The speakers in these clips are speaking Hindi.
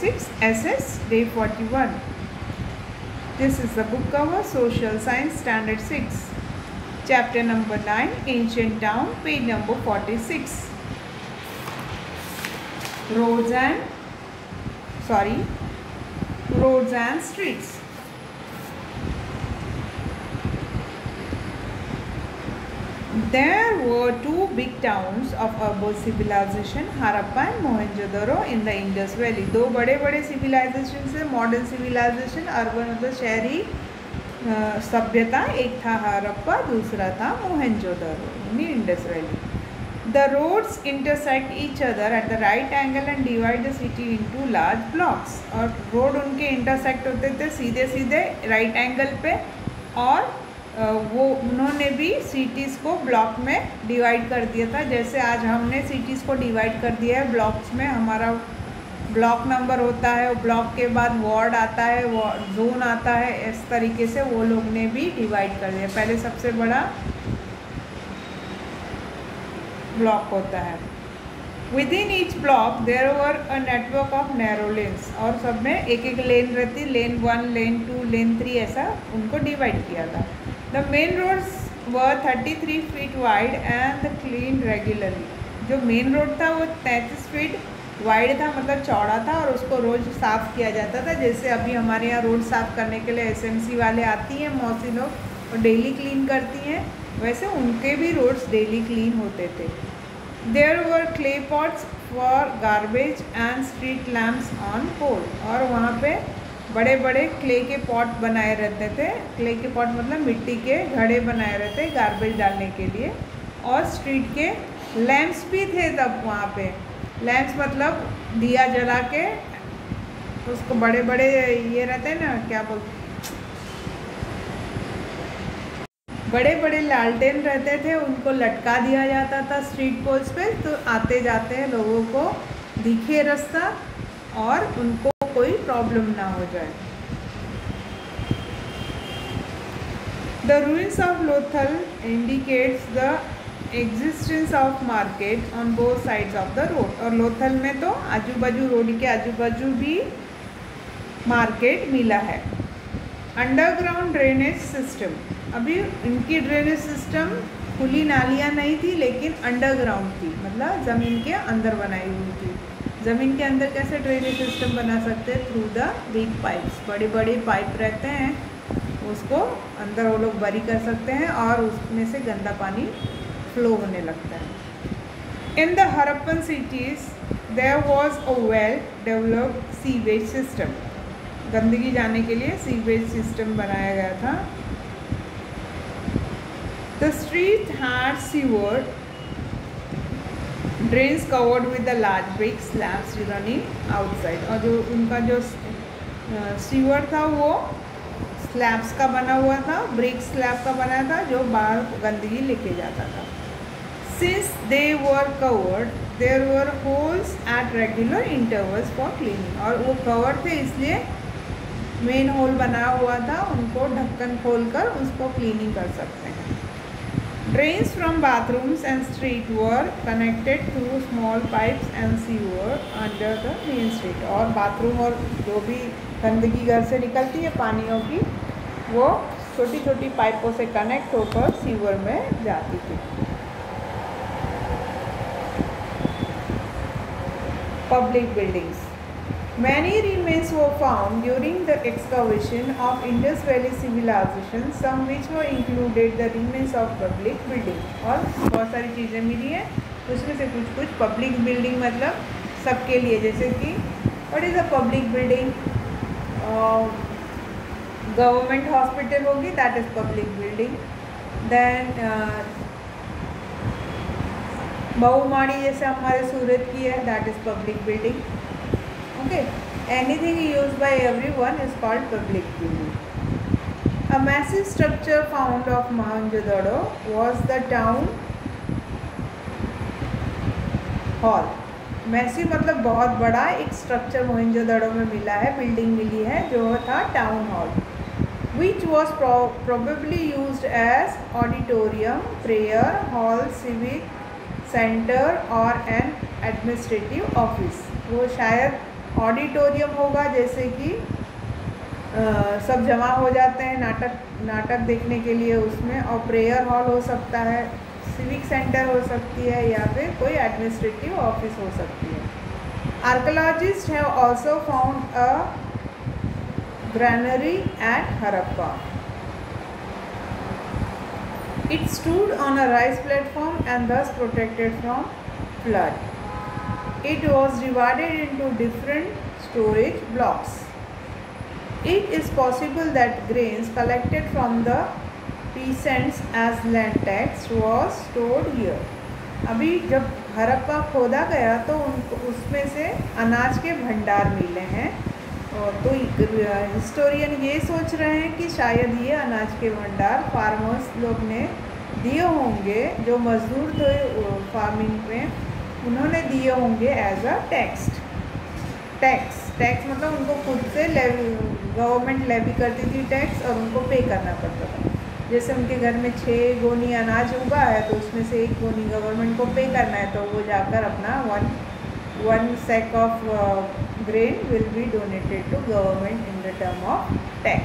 6, SS, day 41. This is the book cover, Social Science, Standard 6. Chapter number 9, Ancient Town, page number 46. Roads and streets. There were two big towns of urban civilization, Harappa and Mohenjo-daro in the Indus Valley. दो बड़े बड़े civilization से modern civilization, urban मतलब शहरी सभ्यता, एक था हरप्पा, दूसरा था Mohenjodaro in Indus valley. The roads intersect each other at the right angle and divide the city into large blocks. और रोड उनके इंटरसेक्ट होते थे सीधे सीधे राइट एंगल पे, और वो उन्होंने भी सिटीज़ को ब्लॉक में डिवाइड कर दिया था. जैसे आज हमने सिटीज़ को डिवाइड कर दिया है ब्लॉक्स में. हमारा ब्लॉक नंबर होता है, ब्लॉक के बाद वार्ड आता है, जोन आता है. इस तरीके से वो लोग ने भी डिवाइड कर दिया. पहले सबसे बड़ा ब्लॉक होता है. Within each block there were a network of narrow lanes, और सब में एक एक लेन रहती, लेन 1, लेन 2, लेन 3, ऐसा उनको डिवाइड किया था. The main roads were 33 feet wide and clean regularly. जो मेन रोड था वो 33 फीट वाइड था, मतलब चौड़ा था, और उसको रोज़ साफ़ किया जाता था. जैसे अभी हमारे यहाँ रोड साफ़ करने के लिए एसएमसी वाले आती हैं मौसी लोग और डेली क्लीन करती हैं, वैसे उनके भी रोड्स डेली क्लीन होते थे. There were clay pots for garbage and street lamps on pole, और वहाँ पे बड़े बड़े क्ले के पॉट बनाए रहते थे. क्ले के पॉट मतलब मिट्टी के घड़े बनाए रहते गार्बेज डालने के लिए. और स्ट्रीट के लैम्प्स भी थे तब वहाँ पे. लैम्प्स मतलब दिया जला के, उसको बड़े बड़े ये रहते हैं ना, क्या बोलते, बड़े बड़े लालटेन रहते थे, उनको लटका दिया जाता था स्ट्रीट पोल्स पे, तो आते जाते लोगों को दिखे रास्ता और उनको कोई प्रॉब्लम ना हो जाए. The ruins of Lothal indicates the existence of market on both sides of the road. और लोथल में तो आजू बाजू, रोड के आजू बाजू भी मार्केट मिला है. Underground drainage system. अभी इनकी ड्रेनेज सिस्टम खुली नालियाँ नहीं थी, लेकिन अंडरग्राउंड थी, मतलब ज़मीन के अंदर बनाई हुई थी. ज़मीन के अंदर कैसे ड्रेनेज सिस्टम बना सकते हैं? Through the big pipes. बड़े बड़े पाइप रहते हैं, उसको अंदर वो लोग बरी कर सकते हैं और उसमें से गंदा पानी फ्लो होने लगता है. In the Harappan cities there was a well developed sewage system. गंदगी जाने के लिए सीवेज सिस्टम बनाया गया था. The street had sewer drains covered with the large brick slabs running outside. और जो उनका जो सीवर था वो स्लैब्स का बना हुआ था, ब्रिक स्लैब का बना था, जो बाहर गंदगी लेके जाता था. Since they were covered there were holes at regular intervals for cleaning. और वो कवर थे इसलिए मेन होल बना हुआ था, उनको ढक्कन खोलकर उसको क्लीनिंग कर सकते हैं. Drains from bathrooms and street were connected through small pipes and sewer under the main street. और बाथरूम और जो भी गंदगी घर से निकलती है पानियों की, वो छोटी छोटी पाइपों से कनेक्ट होकर सीवर में जाती थी. Public buildings. Many remains were found during the excavation of Indus Valley civilization, some which were included the remains of public building. और बहुत सारी चीज़ें मिली हैं, उसमें से कुछ पब्लिक बिल्डिंग मतलब सबके लिए. जैसे कि what is a public building? Government hospital होगी, that is public building. Then बहुमाड़ी जैसे हमारे सूरत की है, that is public building. Okay, anything used by everyone is called public building. A massive structure found of Mohenjo-daro was the town hall. Massive मतलब बहुत बड़ा एक स्ट्रक्चर मोहनजोदड़ो में मिला है, बिल्डिंग मिली है, जो था town hall, which was probably used as auditorium, prayer hall, civic center or an administrative office. वो शायद ऑडिटोरियम होगा, जैसे कि सब जमा हो जाते हैं नाटक देखने के लिए उसमें, और प्रेयर हॉल हो सकता है, सिविक सेंटर हो सकती है, या फिर कोई एडमिनिस्ट्रेटिव ऑफिस हो सकती है। Archaeologists have also found a granary at Harappa. It stood on a rise platform and thus protected from flood. It was divided into different storage blocks. It is possible that grains collected from the peasants as land tax was stored here. अभी जब हरप्पा खोदा गया तो उनको उसमें से अनाज के भंडार मिले हैं, और तो हिस्टोरियन ये सोच रहे हैं कि शायद ये अनाज के भंडार फार्मर्स लोग ने दिए होंगे, जो मजदूर थे फार्मिंग में, उन्होंने दिए होंगे एज अ टैक्स मतलब उनको खुद से गवर्नमेंट लेवी करती थी टैक्स, और उनको पे करना पड़ता था। जैसे उनके घर में 6 गोनी अनाज उगा है तो उसमें से 1 गोनी गवर्नमेंट को पे करना है, तो वो जाकर अपना one sack of grain will be donated to government in the term of tax.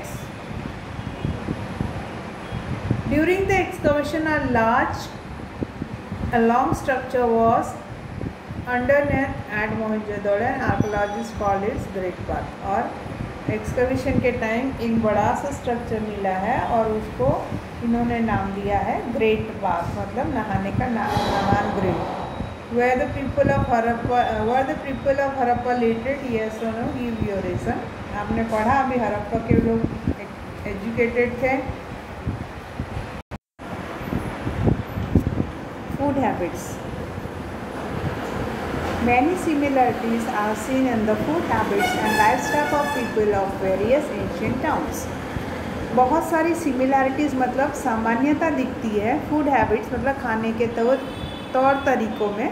During the excavation, a long structure was underneath at Mohenjo-daro, and archaeologists call it Great Bath. और एक्सकवेशन के टाइम एक बड़ा सा स्ट्रक्चर मिला है और उसको इन्होंने नाम दिया है ग्रेट बाथ, मतलब नहाने का नहान great. Were the people of Harappa literate? Yes or no? Give your reason. आपने पढ़ा अभी हरप्पा के लोग एजुकेटेड थे. Food habits. Many similarities are seen in the food habits and lifestyle of people of various ancient towns. बहुत सारी सिमिलैरिटीज़ मतलब सामान्यता दिखती है फूड हैबिट्स मतलब खाने के तौर तरीक़ों में,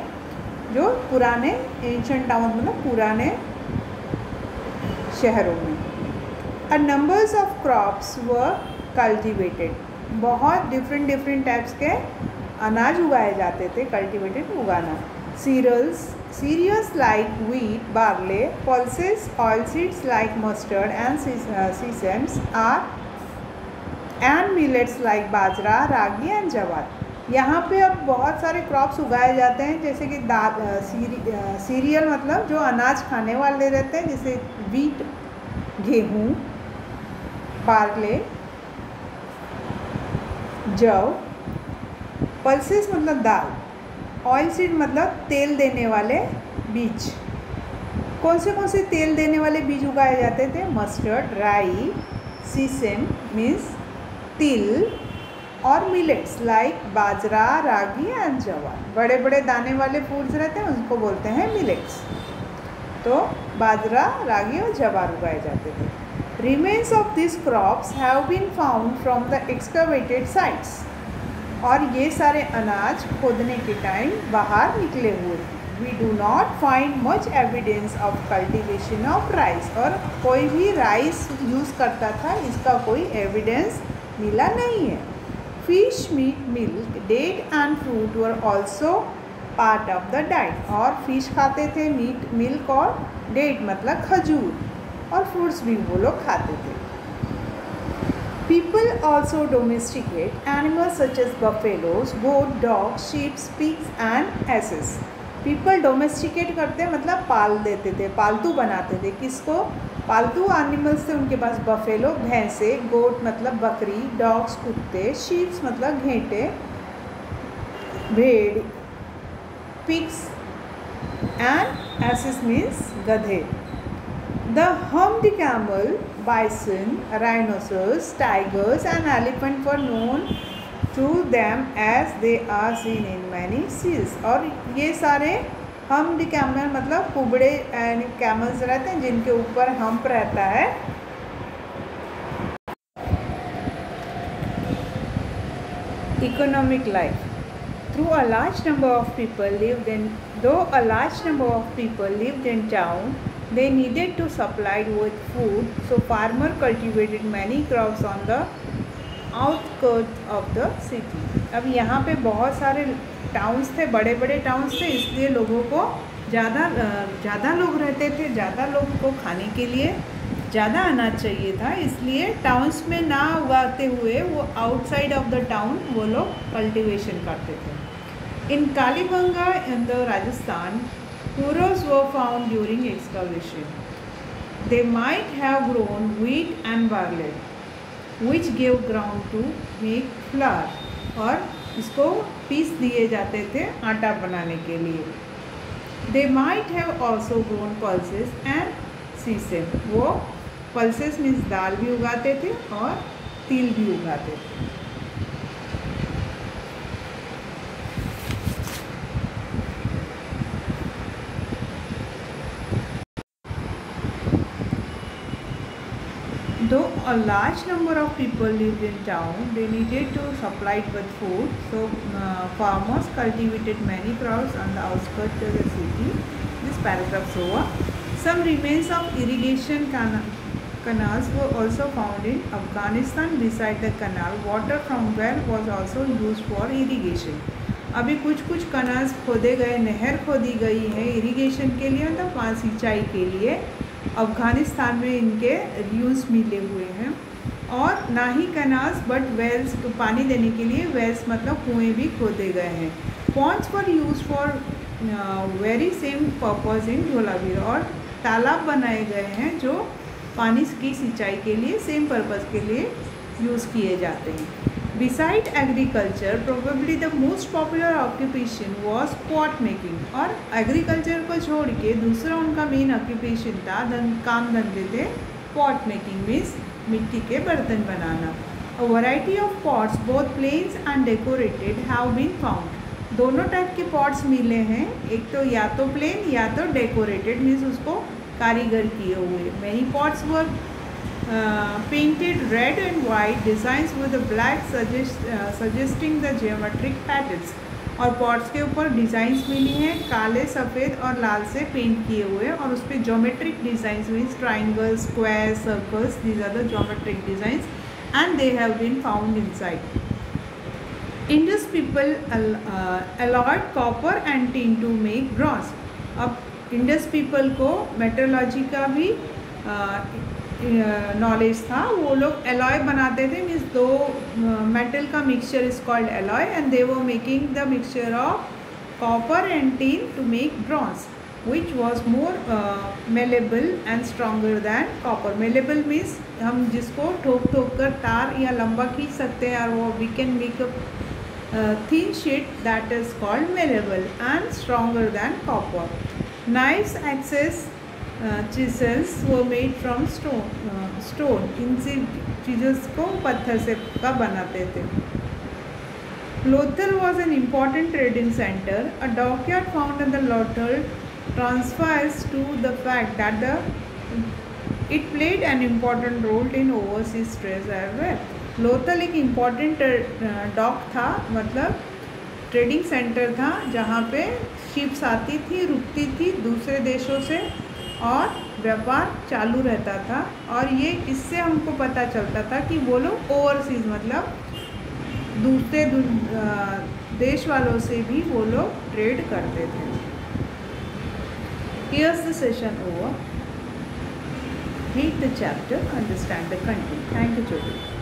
जो पुराने एंशिएंट टाउन मतलब पुराने शहरों में. A numbers of crops were cultivated. बहुत डिफरेंट टाइप्स के अनाज उगाए जाते थे. कल्टिवेटेड उगाना. Cereals like wheat, barley, pulses, oilseeds like mustard and sesame and millets like bajra, ragi and जवार. यहाँ पे अब बहुत सारे क्रॉप्स उगाए जाते हैं, जैसे कि सीरियल मतलब जो अनाज खाने वाले रहते हैं, जैसे वीट गेहूँ, बार्ले जव, पल्सेस मतलब दाल, ऑयल सीड मतलब तेल देने वाले बीज. कौन से तेल देने वाले बीज उगाए जाते थे? मस्टर्ड, राई, सीसेम मीन्स तिल, और millets like bajra, ragi and जवार. बड़े बड़े दाने वाले फूड्स रहते हैं उसको बोलते हैं मिलेट्स. तो बाजरा, रागी और जवार उगाए जाते थे. Remains of this crops have been found from the excavated sites. और ये सारे अनाज खोदने के टाइम बाहर निकले हुए. We do not find much evidence of cultivation of rice. और कोई भी राइस यूज़ करता था इसका कोई एविडेंस मिला नहीं है. Fish, meat, milk, date and fruit were also part of the diet. और फिश खाते थे, मीट, मिल्क और डेट मतलब खजूर, और फ्रूट्स भी वो लोग खाते थे. People also domesticate animals such as buffaloes, goat, dogs, sheep, pigs and asses. People domesticate करते मतलब पाल देते थे, पालतू बनाते थे. किसको? पालतू एनिमल्स थे उनके पास. बफेलो भैंसे, गोट मतलब बकरी, डॉग्स कुत्ते, शीप्स मतलब घेंटे, भेड़, पिग्स एंड एसेस मीन्स गधे. The humped camel, bison, rhinoceros, tigers and elephant were known to them as they are seen in many seals. और ये सारे humped camel मतलब कुबड़े कैमल्स रहते हैं जिनके ऊपर हम्प रहता है. Economic life. Though a large number of people lived in town, they needed to supply with food, so farmer cultivated many crops on the outskirts of the city. अब यहाँ पे बहुत सारे टाउन्स थे, बड़े बड़े टाउन्स थे, इसलिए लोगों को ज़्यादा लोग रहते थे, ज़्यादा लोग को खाने के लिए ज़्यादा अनाज चाहिए था, इसलिए टाउन्स में ना उगाते हुए वो आउटसाइड ऑफ द टाउन वो लोग कल्टीवेशन करते थे। In Kalibanga in the Rajasthan furrows were found during excavation. They might have grown wheat and barley, which gave ground to make flour. और इसको पीस दिए जाते थे आटा बनाने के लिए। They might have also grown pulses and sesame. वो pulses मीन्स दाल भी उगाते थे और तिल भी उगाते थे। Though a large number of people lived in town, they needed to supply it with food. So farmers cultivated many crops on the outskirts of the city. This paragraph over. Some remains of irrigation canals were also found in Afghanistan. Beside the canal, water from well was also used for irrigation. अभी कुछ कनाल्स खोदे गए, नहर खोदी गई है इरिगेशन के लिए, मतलब वहाँ सिंचाई के लिए। अफ़गानिस्तान में इनके यूज़ मिले हुए हैं। और ना ही कनाल्स बट वेल्स, तो पानी देने के लिए वेल्स मतलब कुएँ भी खोदे गए हैं। Ponds for use for very same purpose in Dholavira, और तालाब बनाए गए हैं जो पानी की सिंचाई के लिए सेम पर्पज़ के लिए यूज़ किए जाते हैं। Beside agriculture, probably the most popular occupation was pot making. और एग्रीकल्चर को छोड़ के दूसरा उनका मेन ऑक्यूपेशन था, काम धंधे थे pot making, मीन्स मिट्टी के बर्तन बनाना। A variety of pots, both plain and decorated, have been found. दोनों टाइप के pots मिले हैं, एक तो या तो plain या तो decorated, मीन्स उसको कारीगर किए हुए। Many pots were painted red and white designs with the black suggesting the geometric patterns. और पॉट्स के ऊपर डिज़ाइंस मिली हैं काले, सफ़ेद और लाल से पेंट किए हुए, और उस पर geometric designs means triangle, square, circles, these are the geometric designs and they have been found inside. Indus people alloyed copper and tin to make bronze. अब इंडस पीपल को मेट्रोलॉजी का भी नॉलेज था, वो लोग एलॉय बनाते थे, मीन्स दो मेटल का mixture is called alloy, and they were making the mixture of copper and tin to make bronze which was more malleable and stronger than copper. Malleable means हम जिसको ठोक कर तार या लंबा खींच सकते हैं, और वो we can make a thin sheet that is called malleable and stronger than copper. Knives, axes, chisels were made from stone. इन चीज़ों को पत्थर से का बनाते थे. Lothal was an important trading center. A dockyard found in the Lothal transfers to the fact that it played an important role in overseas trade as well. Lothal एक इम्पॉर्टेंट डॉक था, मतलब ट्रेडिंग सेंटर था, जहाँ पे शिप्स आती थी, रुकती थी दूसरे देशों से, और व्यापार चालू रहता था. और ये इससे हमको पता चलता था कि वो लोग ओवरसीज मतलब दूसरे देश वालों से भी वो लोग ट्रेड करते थे. Here's the session over. Read the chapter, understand the content. Thank you, children.